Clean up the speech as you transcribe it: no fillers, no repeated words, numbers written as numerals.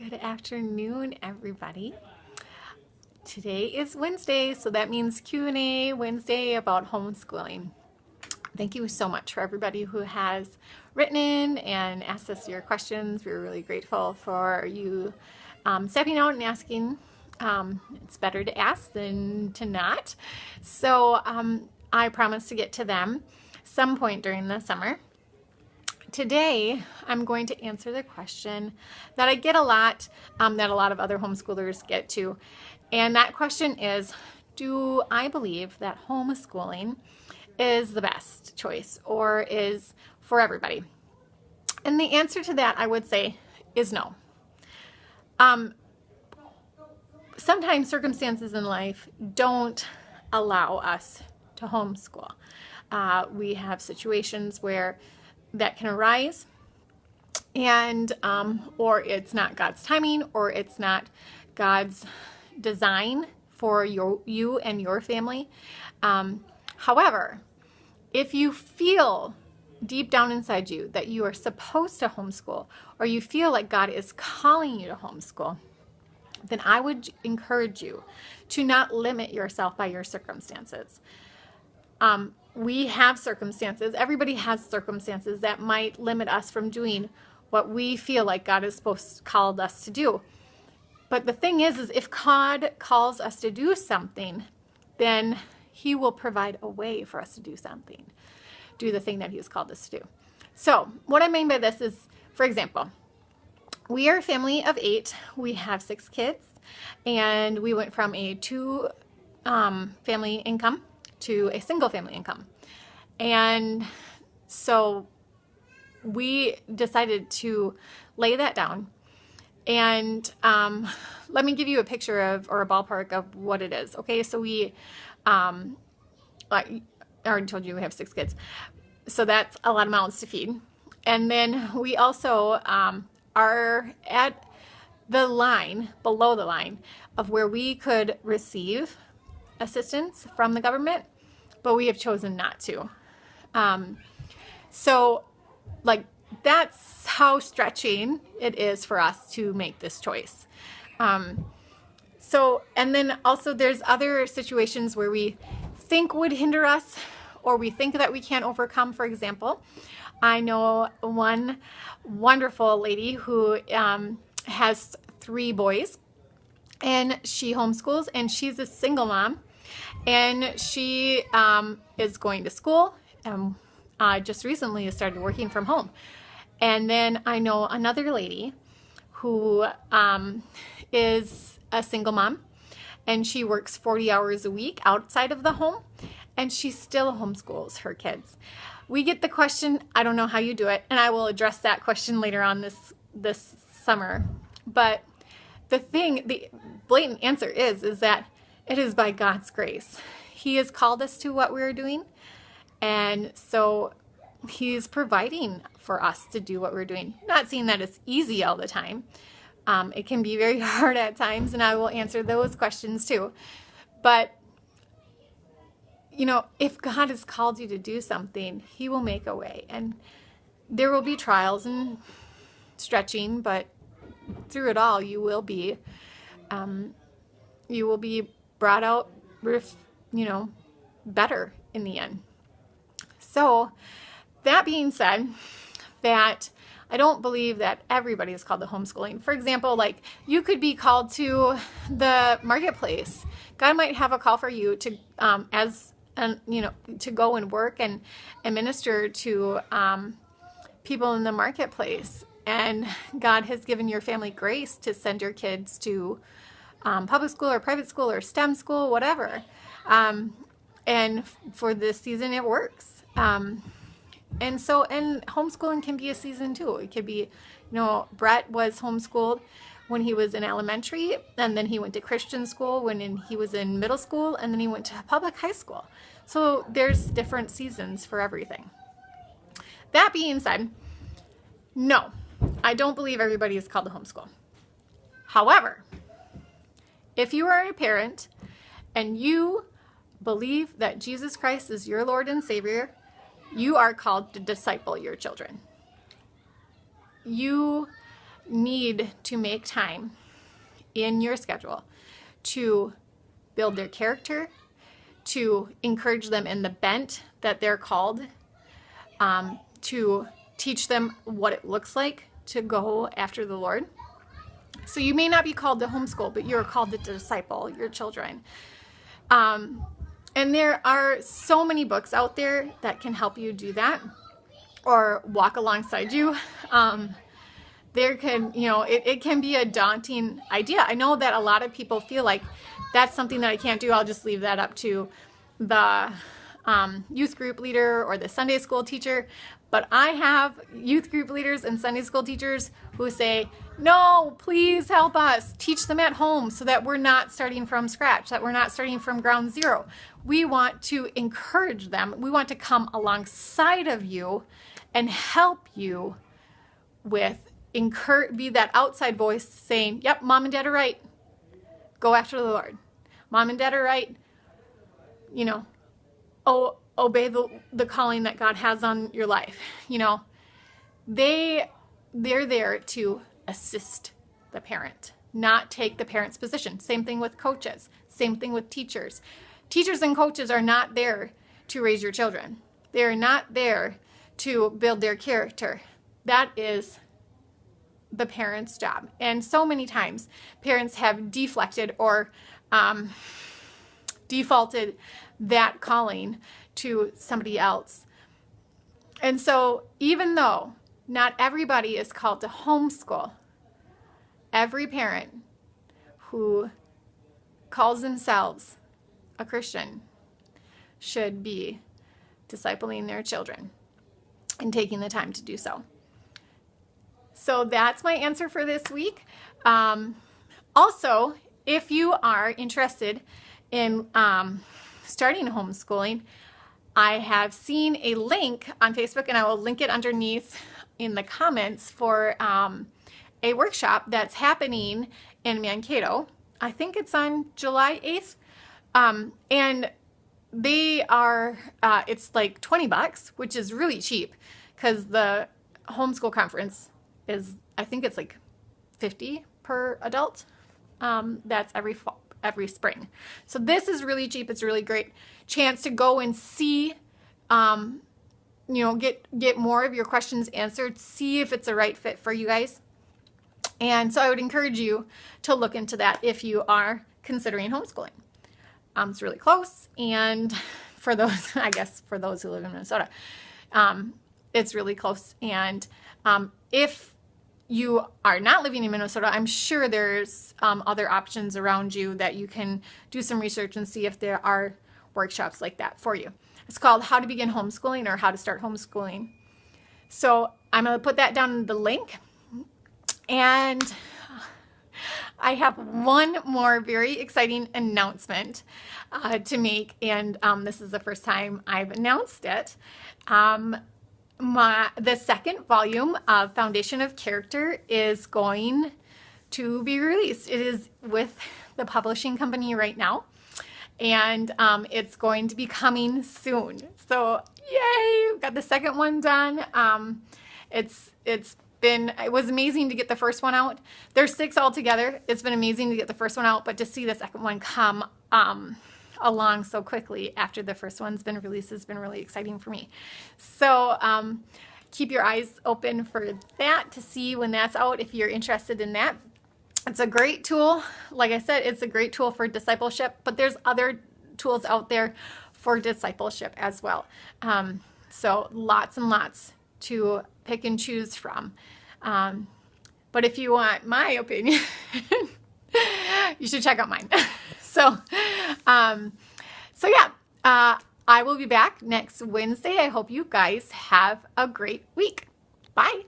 Good afternoon, everybody. Today is Wednesday, so that means Q&A Wednesday about homeschooling. Thank you so much for everybody who has written in and asked us your questions. We're really grateful for you stepping out and asking. It's better to ask than to not. So I promise to get to them some point during the summer. Today, I'm going to answer the question that I get a lot, that a lot of other homeschoolers get too. And that question is, do I believe that homeschooling is the best choice or is for everybody? And the answer to that, I would say, is no. Sometimes circumstances in life don't allow us to homeschool. We have situations where that can arise, and or it's not God's timing, or it's not God's design for you and your family. However, if you feel deep down inside you that you are supposed to homeschool, or you feel like God is calling you to homeschool, then I would encourage you to not limit yourself by your circumstances. We have circumstances, everybody has circumstances that might limit us from doing what we feel like God has called us to do. But the thing is if God calls us to do something, then He will provide a way for us to do something, do the thing that He has called us to do. So what I mean by this is, for example, we are a family of 8. We have 6 kids, and we went from a 2 family income to a single family income. And so we decided to lay that down. And let me give you a picture of, or a ballpark of what it is. Okay, so we, I already told you we have 6 kids. So that's a lot of mouths to feed. And then we also are at the line, below the line of where we could receive assistance from the government, but we have chosen not to. So like that's how stretching it is for us to make this choice. So, and then also there's other situations where we think would hinder us, or we think that we can't overcome. For example, I know one wonderful lady who has 3 boys, and she homeschools, and she's a single mom, and she is going to school, and just recently started working from home. And then I know another lady who is a single mom, and she works 40 hours a week outside of the home, and she still homeschools her kids. We get the question, I don't know how you do it, and I will address that question later on this summer. But the blatant answer is that it is by God's grace. He has called us to what we're doing, and so He's providing for us to do what we're doing. Not saying that it's easy all the time. It can be very hard at times, and I will answer those questions too. But you know, if God has called you to do something, He will make a way, and there will be trials and stretching, but through it all, you will be brought out with, better in the end. So that being said, that I don't believe that everybody is called to homeschooling. For example, like you could be called to the marketplace. God might have a call for you to to go and work and minister to people in the marketplace. And God has given your family grace to send your kids to public school or private school or STEM school, whatever. And for this season, it works. And homeschooling can be a season too. It could be, Brett was homeschooled when he was in elementary, and then he went to Christian school when he was in middle school, and then he went to public high school. So there's different seasons for everything. That being said, no, I don't believe everybody is called to homeschool. However, if you are a parent and you believe that Jesus Christ is your Lord and Savior, you are called to disciple your children. You need to make time in your schedule to build their character, to encourage them in the bent that they're called, to teach them what it looks like to go after the Lord. So you may not be called to homeschool, but you're called to disciple your children. And there are so many books out there that can help you do that or walk alongside you. There can, it can be a daunting idea. I know that a lot of people feel like that's something that I can't do. I'll just leave that up to the youth group leader or the Sunday school teacher. But I have youth group leaders and Sunday school teachers who say, no, please help us. Teach them at home so that we're not starting from scratch, that we're not starting from ground zero. We want to encourage them. We want to come alongside of you and help you with be that outside voice saying, yep, mom and dad are right. Go after the Lord. Mom and dad are right. Obey the calling that God has on your life. They're there to assist the parent, not take the parent's position. Same thing with coaches. Same thing with teachers. Teachers and coaches are not there to raise your children. They're not there to build their character. That is the parent's job. And so many times parents have deflected or defaulted that calling to somebody else. And so even though not everybody is called to homeschool, every parent who calls themselves a Christian should be discipling their children and taking the time to do so. So that's my answer for this week. Also, if you are interested in starting homeschooling, I have seen a link on Facebook, and I will link it underneath in the comments for a workshop that's happening in Mankato. I think it's on July 8th. And they are, it's like $20, which is really cheap because the homeschool conference is, I think it's like $50 per adult. That's every spring. So this is really cheap. It's a really great chance to go and see, get more of your questions answered, see if it's a right fit for you guys. And so I would encourage you to look into that if you are considering homeschooling. It's really close, and for those, I guess, for those who live in Minnesota, it's really close. And if you are not living in Minnesota, I'm sure there's other options around you that you can do some research and see if there are workshops like that for you. It's called How to Begin Homeschooling or How to Start Homeschooling. So I'm going to put that down in the link. And I have one more very exciting announcement to make, and this is the first time I've announced it. The second volume of Foundation of Character is going to be released. It is with the publishing company right now, and it's going to be coming soon. So yay, we've got the second one done. It was amazing to get the first one out. There's 6 altogether. It's been amazing to get the first one out, but to see the second one come along so quickly after the first one's been released has been really exciting for me. So keep your eyes open for that to see when that's out if you're interested in that. It's a great tool. Like I said, it's a great tool for discipleship, but there's other tools out there for discipleship as well. So lots and lots to pick and choose from. But if you want my opinion, you should check out mine. So yeah, I will be back next Wednesday. I hope you guys have a great week. Bye.